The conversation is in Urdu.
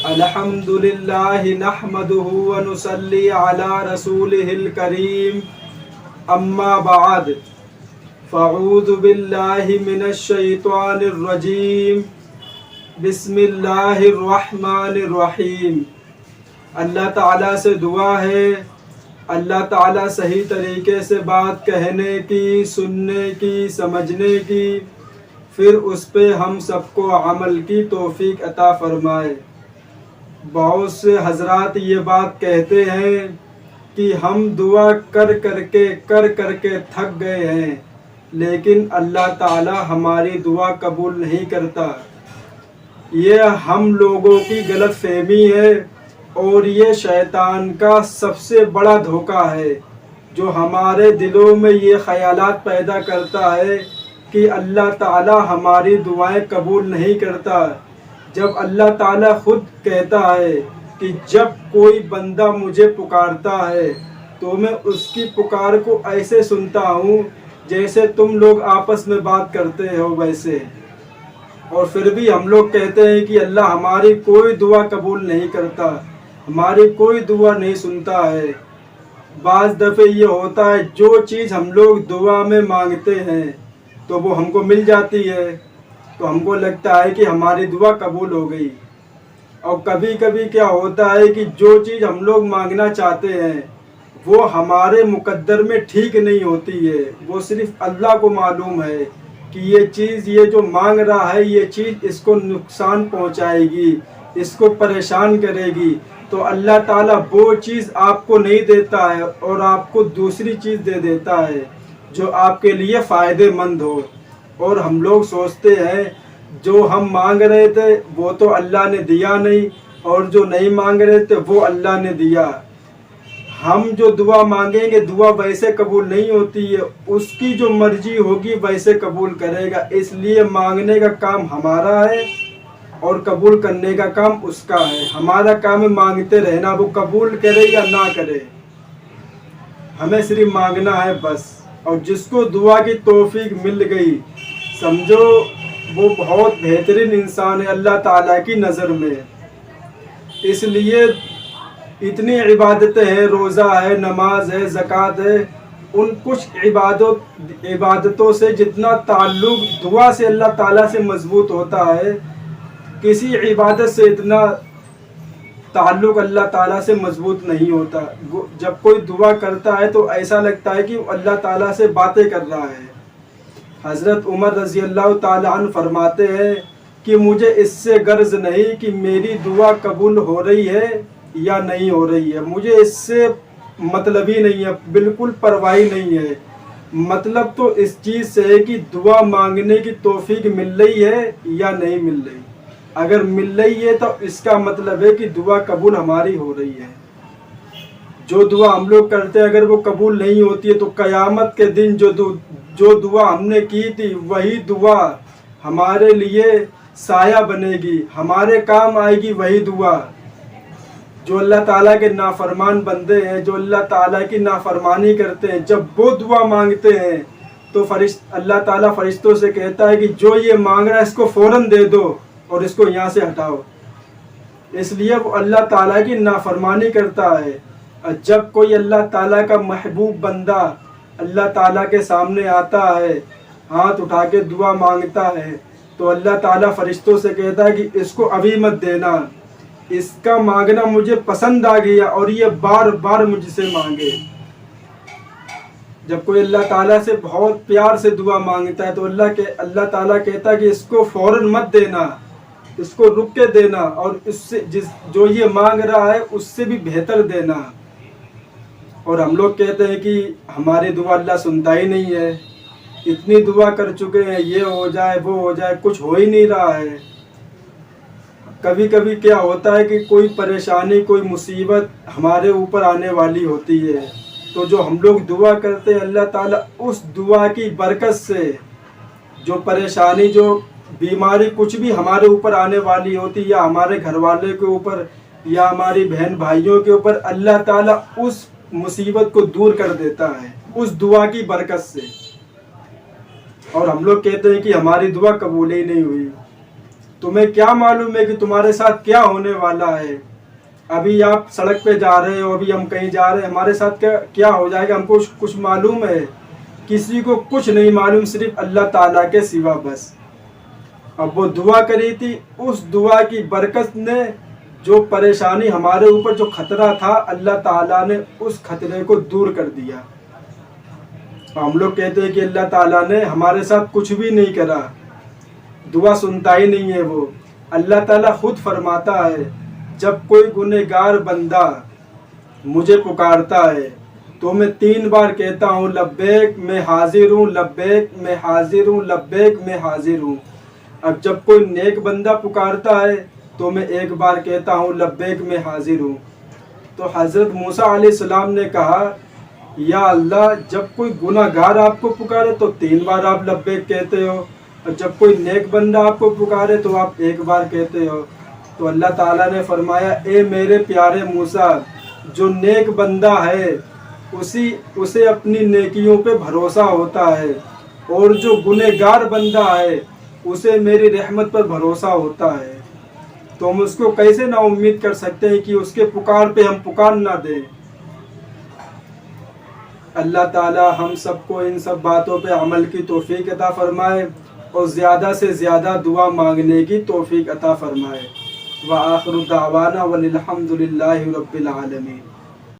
الحمد للہ نحمده ونصلی علی رسوله الکریم اما بعد فاعوذ باللہ من الشیطان الرجیم بسم اللہ الرحمن الرحیم۔ اللہ تعالیٰ سے دعا ہے اللہ تعالیٰ صحیح طریقے سے بات کہنے کی، سننے کی، سمجھنے کی، پھر اس پہ ہم سب کو عمل کی توفیق عطا فرمائے۔ بہت سے حضرات یہ بات کہتے ہیں کہ ہم دعا کر کر کے تھک گئے ہیں، لیکن اللہ تعالی ہماری دعا قبول نہیں کرتا۔ یہ ہم لوگوں کی غلط فہمی ہے اور یہ شیطان کا سب سے بڑا دھوکہ ہے جو ہمارے دلوں میں یہ خیالات پیدا کرتا ہے کہ اللہ تعالی ہماری دعائیں قبول نہیں کرتا، جب اللہ تعالی خود کہتا ہے کہ جب کوئی بندہ مجھے پکارتا ہے تو میں اس کی پکار کو ایسے سنتا ہوں جیسے تم لوگ آپس میں بات کرتے ہو ویسے، اور پھر بھی ہم لوگ کہتے ہیں کہ اللہ ہماری کوئی دعا قبول نہیں کرتا، ہماری کوئی دعا نہیں سنتا ہے۔ بعض دفعہ یہ ہوتا ہے جو چیز ہم لوگ دعا میں مانگتے ہیں تو وہ ہم کو مل جاتی ہے، تو ہم کو لگتا ہے کہ ہماری دعا قبول ہو گئی۔ اور کبھی کبھی کیا ہوتا ہے کہ جو چیز ہم لوگ مانگنا چاہتے ہیں وہ ہمارے مقدر میں ٹھیک نہیں ہوتی ہے، وہ صرف اللہ کو معلوم ہے کہ یہ چیز، یہ جو مانگ رہا ہے یہ چیز اس کو نقصان پہنچائے گی، اس کو پریشان کرے گی، تو اللہ تعالیٰ وہ چیز آپ کو نہیں دیتا ہے اور آپ کو دوسری چیز دے دیتا ہے جو آپ کے لیے فائدے مند ہو۔ اور ہم لوگ سوچتے ہیں جو ہم مانگ رہے تھے وہ تو اللہ نے دیا نہیں، اور جو نہیں مانگ رہے تھے وہ اللہ نے دیا۔ ہم جو دعا مانگیں گے دعا ویسے قبول نہیں ہوتی ہے، اس کی جو مرضی ہوگی ویسے قبول کرے گا، اس لیے مانگنے کا کام ہمارا ہے اور قبول کرنے کا کام اس کا ہے۔ ہمارا کام ہے مانگتے رہنا، وہ قبول کرے یا نہ کرے، ہمیں صرف مانگنا ہے بس۔ اور جس کو دعا کی توفیق مل گئی سمجھو وہ بہت بہترین انسان ہے اللہ تعالیٰ کی نظر میں۔ اس لیے اتنی عبادتیں ہیں، روزہ ہے، نماز ہے، زکوٰۃ ہے، ان کچھ عبادتوں سے جتنا تعلق دعا سے اللہ تعالیٰ سے مضبوط ہوتا ہے، کسی عبادت سے اتنا تعلق اللہ تعالیٰ سے مضبوط نہیں ہوتا۔ جب کوئی دعا کرتا ہے تو ایسا لگتا ہے کہ وہ اللہ تعالیٰ سے باتیں کر رہا ہے۔ حضرت عمر رضی اللہ تعالیٰ عنہ فرماتے ہیں کہ مجھے اس سے غرض نہیں کہ میری دعا قبول ہو رہی ہے یا نہیں ہو رہی ہے، مجھے اس سے مطلب ہی نہیں ہے، بالکل پرواہ نہیں ہے۔ مطلب تو اس چیز سے ہے کہ دعا مانگنے کی توفیق مل رہی ہے یا نہیں مل رہی۔ اگر مل رہی ہے تو اس کا مطلب ہے کہ دعا قبول ہماری ہو رہی ہے۔ جو دعا ہم لوگ کرتے ہیں اگر وہ قبول نہیں ہوتی ہے تو قیامت کے دن جو دعا ہم نے کی تھی وہی دعا ہمارے لیے سایہ بنے گی، ہمارے کام آئے گی وہی دعا۔ جو اللہ تعالیٰ کے نافرمان بندے ہیں، جو اللہ تعالیٰ کی نافرمانی کرتے ہیں، جب وہ دعا مانگتے ہیں تو اللہ تعالیٰ فرشتوں سے کہتا ہے کہ جو یہ مانگ رہا ہے اس کو فوراً دے دو اور اس کو یہاں سے ہٹاؤ۔ اس لیے وہ اللہ تعالیٰ کی نافرمانی کرتا ہے۔ اور جب کوئی اللہ تعالیٰ کا محبوب بندہ اللہ تعالیٰ کے سامنے آتا ہے، ہاتھ اٹھا کے دعا مانگتا ہے، تو اللہ تعالیٰ فرشتوں سے کہتا ہے کہ اس کو ابھی مت دینا، اس کا مانگنا مجھے پسند آ گیا اور یہ بار بار مجھ سے مانگے۔ جب کوئی اللہ تعالیٰ سے بہت پیار سے دعا مانگتا ہے تو اللہ تعالیٰ کہتا ہے کہ اس کو فوراً مت دینا، اس کو رک کے دینا، اور اس سے جو یہ مانگ رہا ہے اس سے بھی بہتر دینا۔ اور ہم لوگ کہتے ہیں کہ ہماری دعا اللہ سنتا ہی نہیں ہے، اتنی دعا کر چکے ہیں، یہ ہو جائے وہ ہو جائے، کچھ ہو ہی نہیں رہا ہے۔ کبھی کبھی کیا ہوتا ہے کہ کوئی پریشانی، کوئی مصیبت ہمارے اوپر آنے والی ہوتی ہے تو جو ہم لوگ دعا کرتے ہیں اللہ تعالیٰ اس دعا کی برکت سے جو پریشانی، جو بیماری کچھ بھی ہمارے اوپر آنے والی ہوتی یا ہمارے گھر والے کے اوپر یا ہماری بہن بھائیوں کے اوپر، اللہ تعالیٰ اس مصیبت کو دور کر دیتا ہے اس دعا کی برکت سے۔ اور ہم لوگ کہتے ہیں کہ ہماری دعا قبول ہی نہیں ہوئی۔ تمہیں کیا معلوم ہے کہ تمہارے ساتھ کیا ہونے والا ہے؟ ابھی آپ سڑک پہ جا رہے ہو، ابھی ہم کہیں جا رہے ہیں، ہمارے ساتھ کیا ہو جائے گا ہم کو کچھ معلوم ہے؟ کسی کو کچھ نہیں معلوم، صرف اللہ تعالیٰ کے سوا بس۔ اب وہ دعا کری تھی، اس دعا کی برکت نے جو پریشانی ہمارے اوپر جو خطرہ تھا، اللہ تعالیٰ نے اس خطرے کو دور کر دیا۔ ہم لوگ کہتے ہیں کہ اللہ تعالیٰ نے ہمارے ساتھ کچھ بھی نہیں کرا، دعا سنتا ہی نہیں ہے وہ۔ اللہ تعالیٰ خود فرماتا ہے جب کوئی گنہگار بندہ مجھے پکارتا ہے تو میں 3 بار کہتا ہوں لبیک میں حاضر ہوں، لبیک میں حاضر ہوں، لبیک میں حاضر ہوں۔ اب جب کوئی نیک بندہ پکارتا ہے تو میں 1 بار کہتا ہوں لبیک میں حاضر ہوں۔ تو حضرت موسیٰ علیہ السلام نے کہا یا اللہ، جب کوئی گناہ گار آپ کو پکارے تو 3 بار آپ لبیک کہتے ہو، اور جب کوئی نیک بندہ آپ کو پکارے تو آپ 1 بار کہتے ہو۔ تو اللہ تعالیٰ نے فرمایا اے میرے پیارے موسیٰ، جو نیک بندہ ہے اسے اپنی نیکیوں پہ بھروسہ ہوتا ہے، اور جو گنہگار بندہ ہے اسے میری رحمت پر بھروسہ ہوتا ہے۔ تو ہم اس کو کیسے نا امید کر سکتے ہیں کہ اس کے پکار پہ ہم پکار نہ دیں؟ اللہ تعالی ہم سب کو ان سب باتوں پہ عمل کی توفیق عطا فرمائے، اور زیادہ سے زیادہ دعا مانگنے کی توفیق عطا فرمائے۔ وآخر دعوانا والحمد للہ رب العالمین۔